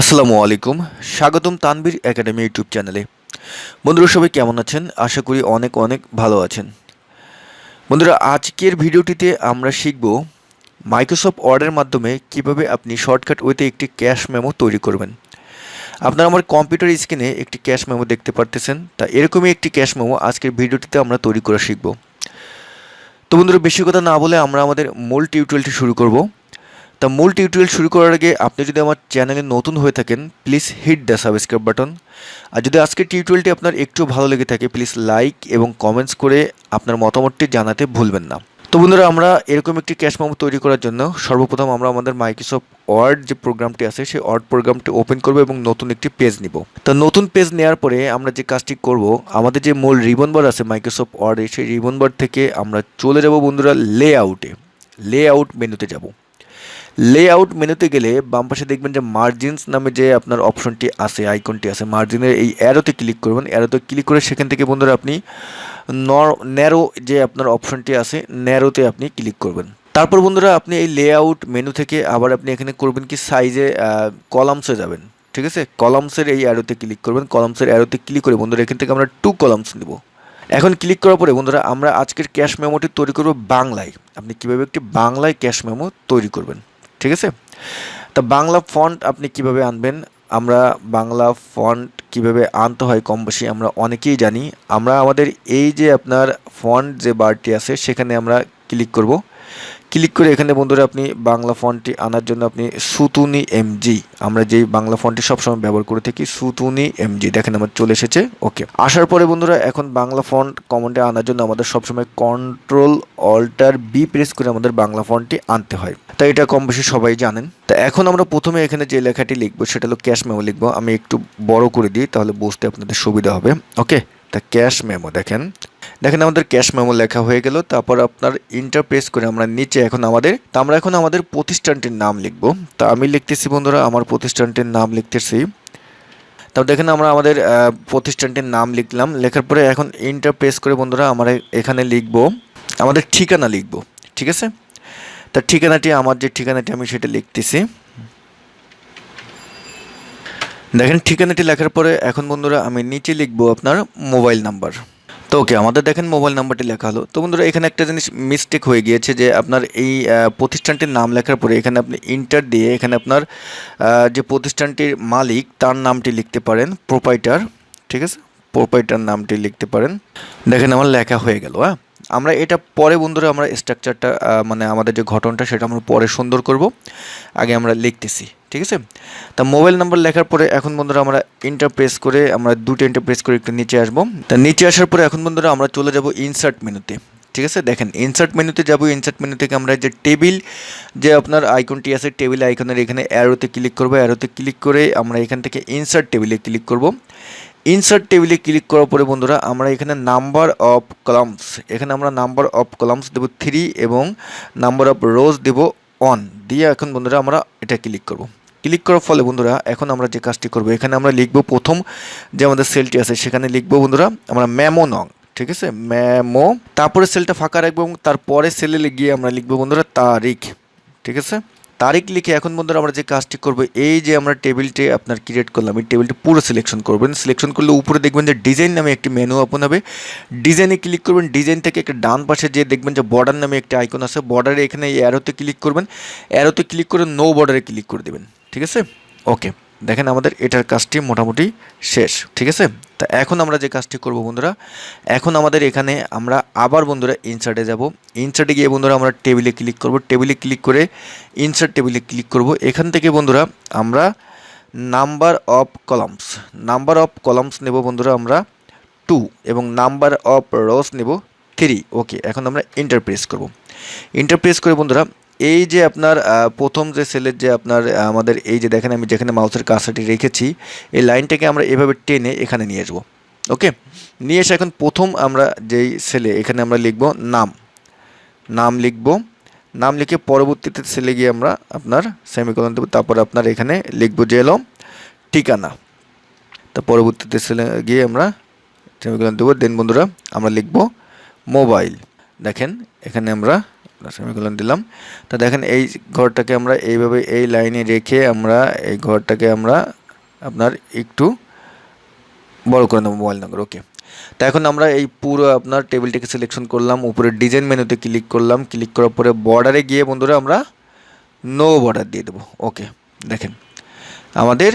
আসসালামু আলাইকুম। স্বাগতম তানভীর একাডেমি ইউটিউব চ্যানেলে। বন্ধুরা সবাই কেমন আছেন? আশা করি অনেক অনেক ভালো আছেন। বন্ধুরা আজকের ভিডিওটিতে আমরা শিখব মাইক্রোসফট ওয়ার্ডের মাধ্যমে কিভাবে আপনি শর্টকাট ওয়েতে একটি ক্যাশ মেমো তৈরি করবেন। আপনারা আমার কম্পিউটার স্ক্রিনে একটি ক্যাশ মেমো দেখতে পারতেছেন। তা এরকমই একটি ক্যাশ মেমো আজকের ভিডিওটিতে আমরা তৈরি করা শিখব। তো বন্ধুরা বেশি কথা না বলে আমরা আমাদের মূল টিউটোরিয়ালটি শুরু করব। তা মূল টিউটোরিয়াল শুরু করার আগে আপনি যদি আমার চ্যানেলে নতুন হয়ে থাকেন please hit the subscribe button. আর যদি আজকের টিউটোরিয়ালটি আপনার একটু ভালো লেগে থাকে প্লিজ লাইক এবং কমেন্টস করে আপনার মতামতটি জানাতে ভুলবেন না। তো বন্ধুরা আমরা এরকম একটি ক্যাশ মেমো তৈরি করার জন্য সর্বপ্রথম আমরা আমাদের মাইক্রোসফট ওয়ার্ড যে প্রোগ্রামটি আছে সেই ওয়ার্ড প্রোগ্রামটি ওপেন করব এবং নতুন একটি পেজ নিব। তো নতুন পেজ নেওয়ার পরে আমরা যে কাজটি করব, আমাদের যে মূল রিবন বার আছে মাইক্রোসফট ওয়ার্ডে সেই রিবন বার থেকে আমরা চলে যাব বন্ধুরা লেআউট মেনুতে যাব। লেআউট মেনুতে গেলে বাম পাশে দেখবেন যে মার্জিনস নামে যে আপনার অপশনটি আছে, আইকনটি আছে, মার্জিনের এই অ্যারোতে ক্লিক করবেন। অ্যারোতে ক্লিক করে সেখান থেকে বন্ধুরা আপনি ন্যারো যে আপনার অপশনটি আছে ন্যারোতে আপনি ক্লিক করবেন। তারপর বন্ধুরা আপনি এই লেআউট মেনু থেকে আবার আপনি এখানে করবেন কি সাইজে কলামসে যাবেন। ঠিক আছে, কলামসের এই অ্যারোতে ক্লিক করবেন। কলামসের অ্যারোতে ক্লিক করে বন্ধুরা এখান থেকে আমরা 2 কলামস নেব। এখন ক্লিক করার পরে বন্ধুরা আমরা আজকের ক্যাশ মেমোটি তৈরি করব বাংলায়। আপনি কীভাবে একটি বাংলায় ক্যাশ মেমো তৈরি করবেন, ঠিক আছে? তা বাংলা ফন্ট আপনি কিভাবে আনবেন, আমরা বাংলা ফন্ট কিভাবে আনতে হয় কম বেশি আমরা অনেকেই জানি। আমরা আমাদের এই যে আপনার ফন্ট যে বারটি আছে সেখানে আমরা ক্লিক করব। ক্লিক করে এখানে বন্ধুরা আপনি বাংলা ফন্টটি আনার জন্য আপনি সুতুনি এমজি, আমরা যেই বাংলা ফন্টটি সবসময় ব্যবহার করে থাকি সুতুনি এমজি, দেখেন আমার চলে এসেছে। ওকে, আসার পরে বন্ধুরা এখন বাংলা ফন্ট কমান্ডে আনার জন্য আমাদের সবসময় কন্ট্রোল অল্টার বি প্রেস করে আমাদের বাংলা ফন্টটি আনতে হয়। তাই এটা কম বেশি সবাই জানেন। তা এখন আমরা প্রথমে এখানে যে লেখাটি লিখবো সেটা হলো ক্যাশ মেমো লিখবো। আমি একটু বড় করে দিই তাহলে বুঝতে আপনাদের সুবিধা হবে। ওকে, তা ক্যাশ মেমো দেখেন আমাদের ক্যাশ মেমো লেখা হয়ে গেল। তারপর আপনার ইন্টার প্রেস করে আমরা নিচে এখন আমাদের প্রতিষ্ঠানটির নাম লিখব। তা আমি লিখতেছি বন্ধুরা আমার প্রতিষ্ঠানটির নাম লিখতেছি। তারপর দেখেন আমরা আমাদের প্রতিষ্ঠানটির নাম লিখলাম। লেখার পরে এখন ইন্টার প্রেস করে বন্ধুরা আমরা এখানে লিখব আমাদের ঠিকানা লিখব। ঠিক আছে, তার ঠিকানাটি আমার যে ঠিকানাটি আমি সেটা লিখতেছি। দেখেন ঠিকানাটি লেখার পরে এখন বন্ধুরা আমি নিচে লিখবো আপনার মোবাইল নাম্বার। তো ওকে, আমাদের দেখেন মোবাইল নাম্বারটি লেখা হলো। তো বন্ধুরা এখানে একটা জিনিস মিস্টেক হয়ে গিয়েছে যে আপনার এই প্রতিষ্ঠানটির নাম লেখার পরে এখানে আপনি ইন্টার দিয়ে এখানে আপনার যে প্রতিষ্ঠানটির মালিক তার নামটি লিখতে পারেন, প্রোপাইটার। ঠিক আছে, প্রোপাইটার নামটি লিখতে পারেন। দেখেন আমার লেখা হয়ে গেল। হ্যাঁ, আমরা এটা পরে বন্ধুরা আমরা স্ট্রাকচারটা মানে আমাদের যে ঘটনটা সেটা আমরা পরে সুন্দর করব, আগে আমরা লিখতেছি। ঠিক আছে, তা মোবাইল নাম্বার লেখার পরে এখন বন্ধুরা আমরা ইন্টার প্রেস করে আমরা দুটো ইন্টার প্রেস করে একটু নিচে আসবো। তা নিচে আসার পরে এখন বন্ধুরা আমরা চলে যাব ইনসার্ট মেনুতে। ঠিক আছে, দেখেন ইনসার্ট মেনুতে যাব। ইনসার্ট মেনু থেকে আমরা যে টেবিল যে আপনার আইকনটি আছে টেবিল আইকনের এখানে অ্যারোতে ক্লিক করবো। অ্যারোতে ক্লিক করে আমরা এখান থেকে ইনসার্ট টেবিলে ক্লিক করব। ইনসার্ট টেবিলে ক্লিক করার পরে বন্ধুরা আমরা এখানে নাম্বার অফ কলামস, এখানে আমরা নাম্বার অফ কলামস দেবো 3 এবং নাম্বার অফ রোজ দেবো 1 দিয়ে এখন বন্ধুরা আমরা এটা ক্লিক করব। ক্লিক করার ফলে বন্ধুরা এখন আমরা যে কাজটি করব এখানে আমরা লিখব প্রথম যে আমাদের সেলটি আছে সেখানে লিখব বন্ধুরা আমরা মেমো নং। ঠিক আছে, মেমো, তারপরে সেলটা ফাঁকা রাখবো এবং তারপরে সেলে গিয়ে আমরা লিখব বন্ধুরা তারিখ। ঠিক আছে, তারিখ লিখে এখন বন্ধুরা আমরা যে কাজটি করব এই যে আমরা টেবিলটি আপনার ক্রিয়েট করলাম এই টেবিলটি পুরো সিলেকশন করবেন। সিলেকশন করলে উপরে দেখবেন যে ডিজাইন নামে একটি মেনু ওপেন হবে। ডিজাইনে ক্লিক করবেন। ডিজাইন থেকে একটা ডান পাশে যে দেখবেন যে বর্ডার নামে একটা আইকন আছে, বর্ডারে এখানে এই অ্যারোতে ক্লিক করবেন। অ্যারোতে ক্লিক করে নো বর্ডারে ক্লিক করে দেবেন। ঠিক আছে, ওকে, দেখেন আমাদের এটার কাজটি মোটামুটি শেষ। ঠিক আছে, তা এখন আমরা যে কাজটি করব বন্ধুরা এখন আমাদের এখানে আমরা আবার বন্ধুরা ইনসার্টে যাব। ইনসার্টে গিয়ে বন্ধুরা আমরা টেবিলে ক্লিক করব। টেবিলে ক্লিক করে ইনসার্ট টেবিলে ক্লিক করব। এখান থেকে বন্ধুরা আমরা নাম্বার অফ কলামস নেব বন্ধুরা আমরা 2 এবং নাম্বার অফ রোজ নেব 3। ওকে, এখন আমরা ইন্টার প্রেস করব। ইন্টার প্রেস করে বন্ধুরা এই যে আপনার প্রথম যে সেলের যে আপনার আমাদের এই যে দেখেন আমি যেখানে মাউসের কার্সারটি রেখেছি এই লাইনটাকে আমরা এভাবে টেনে এখানে নিয়ে আসবো। ওকে, নিয়ে এসে এখন প্রথম আমরা যেই সেলে এখানে আমরা লিখব নাম লিখব। নাম লিখে পরবর্তীতে সেলে গিয়ে আমরা আপনার সেমিকোলন দেবো। তারপর আপনার এখানে লিখব যে এলো ঠিকানা। তা পরবর্তীতে সেলে গিয়ে আমরা সেমিকোলন দেবো। দেন বন্ধুরা আমরা লিখব মোবাইল। দেখেন এখানে আমরা সেমিকোলন দিলাম। তা দেখেন এই ঘরটাকে আমরা এইভাবে এই লাইনে রেখে আমরা এই ঘরটাকে আমরা আপনার একটু বড় করে নেবো মোবাইল নম্বর। ওকে, তা এখন আমরা এই পুরো আপনার টেবিলটাকে সিলেকশন করলাম, উপরে ডিজাইন মেনুতে ক্লিক করলাম, ক্লিক করার পরে বর্ডারে গিয়ে বন্ধুরা আমরা নো বর্ডার দিয়ে দেবো। ওকে, দেখেন আমাদের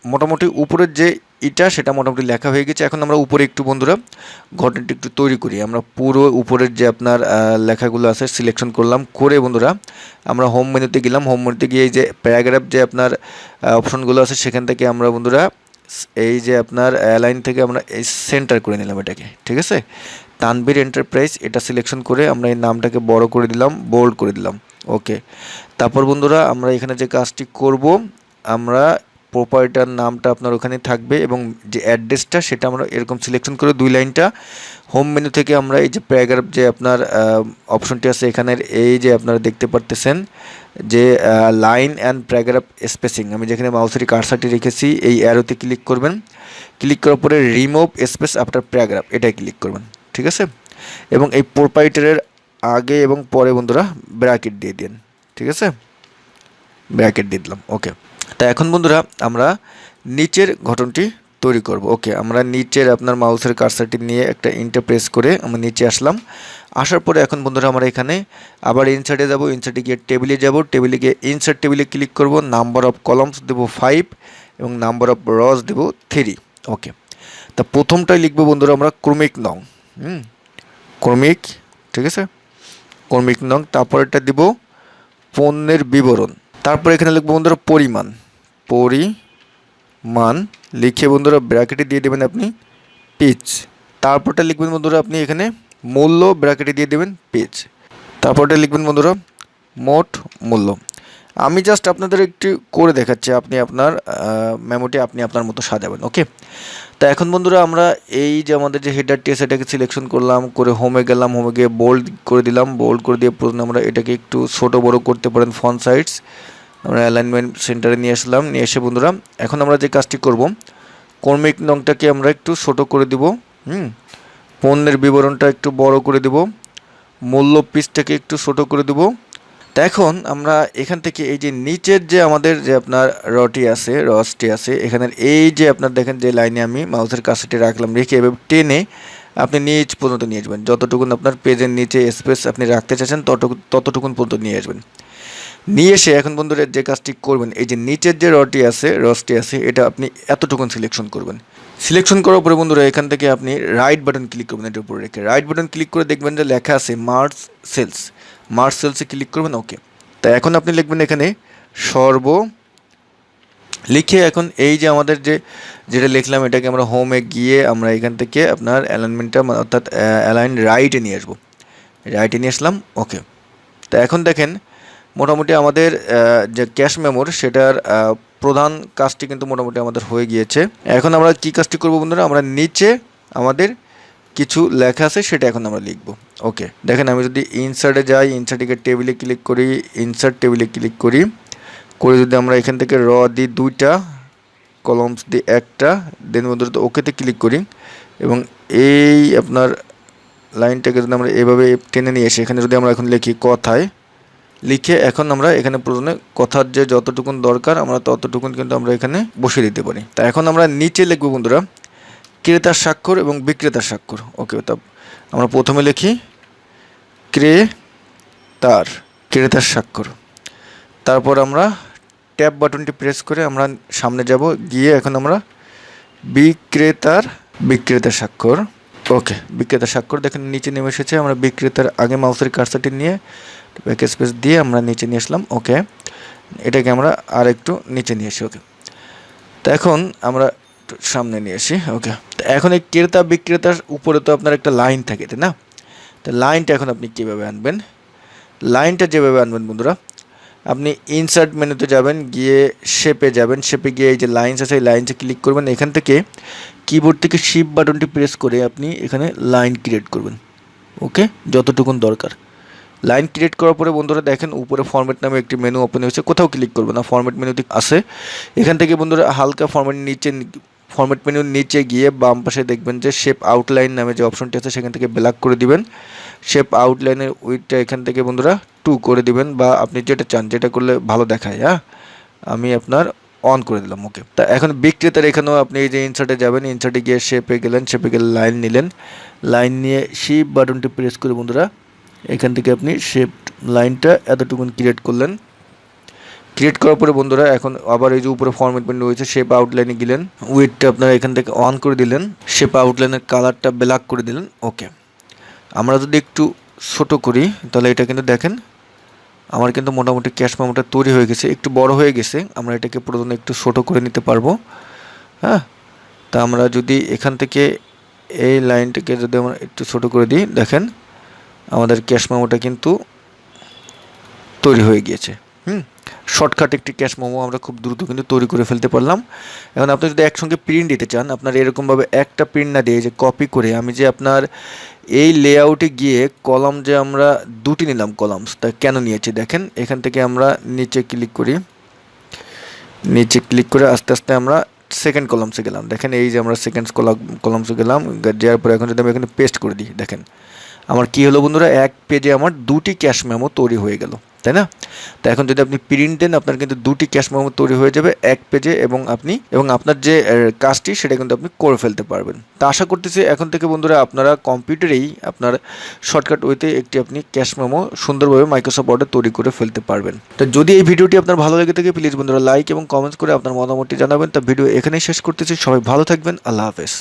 মোটামুটি উপরের যে এটা সেটা মোটামুটি লেখা হয়ে গেছে। এখন আমরা উপরে একটু বন্ধুরা ঘটনাটি একটু তৈরি করি। আমরা পুরো উপরের যে আপনার লেখাগুলো আছে সিলেকশন করলাম, করে বন্ধুরা আমরা হোম মেনুতে গেলাম। হোম মেনুতে গিয়ে এই যে প্যারাগ্রাফ যে আপনার অপশনগুলো আছে সেখান থেকে আমরা বন্ধুরা এই যে আপনার অ্যালাইন থেকে আমরা এই সেন্টার করে নিলাম এটাকে, ঠিক আছে। তানভীর এন্টারপ্রাইজ এটা সিলেকশন করে আমরা এই নামটাকে বড় করে দিলাম, বোল্ড করে দিলাম। ওকে, তারপর বন্ধুরা আমরা এখানে যে কাজটি করব, আমরা প্রোপাইটার নামটা আপনার ওখানে থাকবে এবং যে অ্যাড্রেসটা সেটা আমরা এরকম সিলেকশন করে 2 লাইনটা হোম মেনু থেকে আমরা এই যে প্যারাগ্রাফ যে আপনার অপশনটি আছে এখানের এই যে আপনারা দেখতে পারতেছেন যে লাইন অ্যান্ড প্যারাগ্রাফ স্পেসিং, আমি যেখানে মাউসের কার্সারটি রেখেছি এই অ্যারোতে ক্লিক করবেন। ক্লিক করার পরে রিমুভ স্পেস আফটার প্যারাগ্রাফ এটাই ক্লিক করবেন, ঠিক আছে। এবং এই প্রোপাইটারের আগে এবং পরে বন্ধুরা ব্র্যাকেট দিয়ে দিন, ঠিক আছে, ব্র্যাকেট দিয়ে দিলাম। ওকে, তা এখন বন্ধুরা আমরা নিচের গঠনটি তৈরি করব। ওকে, আমরা নিচের আপনার মাউসের কার্সারটি নিয়ে একটা ইন্টার প্রেস করে আমরা নিচে আসলাম। আসার পরে এখন বন্ধুরা আমরা এখানে আবার ইনসার্টে যাব, ইনসার্টে গিয়ে টেবিলে যাব, টেবিলে গিয়ে ইনসার্ট টেবিলে ক্লিক করব, নাম্বার অফ কলামস দেবো 5 এবং নাম্বার অফ রস দেবো 3। ওকে, তা প্রথমটাই লিখবো বন্ধুরা আমরা ক্রমিক নং, ক্রমিক, ঠিক আছে, ক্রমিক নং। তারপরেরটা দিব পণ্যের বিবরণ। তারপর এখানে লিখবো বন্ধুরা পরিমাণ, পরিমাণ লিখে বন্ধুরা ব্র্যাকেটে দিয়ে দেবেন আপনি পিচ। তারপরটা লিখবেন বন্ধুরা আপনি এখানে মূল্য, ব্র্যাকেটে দিয়ে দেবেন পিচ। তারপরটা লিখবেন বন্ধুরা মোট মূল্য। আমি জাস্ট আপনাদের একটু করে দেখাচ্ছি, আপনি আপনার মেমোটি আপনি আপনার মতো সাজাবেন। ওকে, তা এখন বন্ধুরা আমরা এই যে আমাদের যে হেডারটি আছে এটাকে সিলেকশন করলাম, করে হোমে গেলাম, হোমে গিয়ে বোল্ড করে দিলাম, বোল্ড করে দিয়ে প্রথমে আমরা এটাকে একটু ছোটো বড়ো করতে পারেন ফন্ট সাইজ। আমরা অ্যালাইনমেন্ট সেন্টারে নিয়ে আসলাম, নিয়ে এসে বন্ধুরা এখন আমরা যে কাজটি করব, ক্রমিক নংটাকে আমরা একটু ছোটো করে দিব, পণ্যের বিবরণটা একটু বড় করে দেব, মূল্য পিসটাকে একটু ছোটো করে দেব। তা এখন আমরা এখান থেকে এই যে নিচের যে আমাদের যে আপনার রসটি আছে এখানের এই যে আপনার দেখেন যে লাইনে আমি মাউসের কাছেটি রাখলাম, রেখে এভাবে টেনে আপনি নিচ পর্যন্ত নিয়ে আসবেন। যতটুকুন আপনার পেজের নিচে স্পেস আপনি রাখতে চাচ্ছেন ততটুকুন পর্যন্ত নিয়ে আসবেন। নিয়ে এসে এখন বন্ধুরা যে কাজটি করবেন, এই যে নিচের যে রসটি আছে এটা আপনি এতটুকুন সিলেকশন করবেন। সিলেকশন করার পরে বন্ধুরা এখান থেকে আপনি রাইট বাটন ক্লিক করবেন, এটার উপরে রেখে রাইট বাটন ক্লিক করে দেখবেন যে লেখা আছে মার্জ সেলসে ক্লিক করবেন। ওকে, তা এখন আপনি লিখবেন এখানে সর্ব, লিখে এখন এই যে আমাদের যেটা লিখলাম এটাকে আমরা হোমে গিয়ে আমরা এখান থেকে আপনার অ্যালাইনমেন্টটা অর্থাৎ অ্যালাইন রাইটে নিয়ে আসবো, রাইটে নিয়ে আসলাম। ওকে, তা এখন দেখেন মোটামুটি আমাদের যে ক্যাশ মেমোর সেটার প্রধান কাজটি কিন্তু মোটামুটি আমাদের হয়ে গিয়েছে। এখন আমরা কি কাজটি করব বন্ধুরা, আমরা নিচে আমাদের কিছু লেখা আছে সেটা এখন আমরা লিখব। ওকে, দেখেন আমি যদি ইনসার্টে যাই, ইনসার্টে টেবিলে ক্লিক করি, ইনসার্ট টেবিলে ক্লিক করি, করে যদি আমরা এখান থেকে র দিই 2টা, কলমস দিই 1টা, দেন বন্ধুরা তো ওকেতে ক্লিক করি এবং এই আপনার লাইনটাকে যদি আমরা এভাবে টেনে নিয়ে এসে এখানে যদি আমরা এখন লিখি কথায়, লিখে এখন আমরা এখানে প্রথমে কথার যে যতটুকুন দরকার আমরা ততটুকুন কিন্তু আমরা এখানে বসিয়ে দিতে পারি। তা এখন আমরা নিচে লিখবো বন্ধুরা ক্রেতার স্বাক্ষর এবং বিক্রেতার স্বাক্ষর। ওকে, তা আমরা প্রথমে লিখি ক্রেতার স্বাক্ষর। তারপর আমরা ট্যাব বাটনটি প্রেস করে আমরা সামনে যাব, গিয়ে এখন আমরা বিক্রেতার স্বাক্ষর। ওকে, বিক্রেতার স্বাক্ষর দেখেন নিচে নেমে এসেছে। আমরা বিক্রেতার আগে মাউসের কার্সারটি নিয়ে ব্যাক স্পেস দিয়ে আমরা নিচে নিয়ে আসলাম। ওকে, এটাকে আমরা আর একটু নিচে নিয়ে আসি। ওকে, তো এখন আমরা সামনে নিয়ে আসি। ওকে, তো এখন এই ক্রেতা বিক্রেতার উপরে তো আপনার একটা লাইন থাকে, তাই না? তো লাইনটা এখন আপনি কীভাবে আনবেন, লাইনটা যেভাবে আনবেন বন্ধুরা, আপনি ইনসার্ট মেনুতে যাবেন, গিয়ে শেপে যাবেন, শেপে গিয়ে এই যে লাইনস আছে এই লাইনসে ক্লিক করবেন। এখান থেকে কিবোর্ড থেকে শিফট বাটনটি প্রেস করে আপনি এখানে লাইন ক্রিয়েট করবেন। ওকে, যতটুকুন দরকার। লাইন ক্রিয়েট করার পরে বন্ধুরা দেখেন উপরে ফরম্যাট নামে একটি মেনু ওপেন হয়েছে, কোথাও ক্লিক করবে না, ফরম্যাট মেনুতে আসে। এখান থেকে বন্ধুরা হালকা ফরম্যাট নিচে ফরম্যাট মেনুর নিচে গিয়ে বাম পাশে দেখবেন যে শেপ আউটলাইন নামে যে অপশনটি আছে সেখান থেকে ব্ল্যাক করে দিবেন। শেপ আউটলাইনের উইডথটা এখান থেকে বন্ধুরা 2 করে দিবেন, বা আপনি যেটা চান, যেটা করলে ভালো দেখায়। হ্যাঁ, আমি আপনার অন করে দিলাম। ওকে, তা এখন বিক্রেতার এখানেও আপনি এই যে ইনসার্টে যাবেন, ইনসার্টে গিয়ে শেপে গেলেন, শেপে গেলে লাইন নিলেন, লাইন নিয়ে শিপ বাটনটি প্রেস করে বন্ধুরা এখান থেকে আপনি শেপ লাইনটা এতটুকুন ক্রিয়েট করলেন। ক্রিয়েট করার পরে বন্ধুরা এখন আবার এই যে উপরে ফরম্যাট মেনু রয়েছে, শেপ আউটলাইনে গেলেন, উইডথটা আপনারা এখান থেকে অন করে দিলেন, শেপ আউটলাইনের কালারটা ব্ল্যাক করে দিলেন। ওকে, আমরা যদি একটু ছোট করি তাহলে এটা কিন্তু দেখেন আমার কিন্তু মোটামুটি ক্যাশ মেমোটা তৈরি হয়ে গেছে, একটু বড় হয়ে গেছে। আমরা এটাকে প্রথমে একটু ছোট করে নিতে পারবো। হ্যাঁ, তা আমরা যদি এখান থেকে এই লাইনটাকে যদি আমরা একটু ছোট করে দিই, দেখেন আমাদের ক্যাশ মেমোটা কিন্তু তৈরি হয়ে গিয়েছে। শর্টকাট একটি ক্যাশ মেমো আমরা খুব দ্রুত কিন্তু তৈরি করে ফেলতে পারলাম। এখন আপনি যদি একসঙ্গে প্রিন্ট দিতে চান, আপনার এরকমভাবে একটা প্রিন্ট না দিয়ে যে কপি করে আমি যে আপনার এই লেআউটে গিয়ে কলাম যে আমরা দুটি নিলাম কলামস, তা কেন নিয়েছি দেখেন, এখান থেকে আমরা নিচে ক্লিক করি, নিচে ক্লিক করে আস্তে আস্তে আমরা সেকেন্ড কলামসে গেলাম। দেখেন এই যে আমরা সেকেন্ড কলামসে গেলাম, যাওয়ার পরে এখন যদি আমি এখানে পেস্ট করে দিই, দেখেন আমার কি হলো বন্ধুরা, এক পেজে আমার দুটি ক্যাশ মেমো তৈরি হয়ে গেল, তাই না? তো এখন যদি আপনি প্রিন্ট দেন আপনার কিন্তু দুটি ক্যাশ মেমো তৈরি হয়ে যাবে এক পেজে, এবং আপনার যে কাজটি সেটা কিন্তু আপনি করে ফেলতে পারবেন। তা আশা করতেছি এখন থেকে বন্ধুরা আপনারা কম্পিউটারেই আপনার শর্টকাট ওয়েতে একটি আপনি ক্যাশ মেমো সুন্দরভাবে মাইক্রোসফট ওয়ার্ডে তৈরি করে ফেলতে পারবেন। তো যদি এই ভিডিওটি আপনার ভালো লেগে থাকে প্লিজ বন্ধুরা লাইক এবং কমেন্টস করে আপনার মতামতটি জানাবেন। তা ভিডিও এখানেই শেষ করতেছি, সবাই ভালো থাকবেন, আল্লাহ হাফেজ।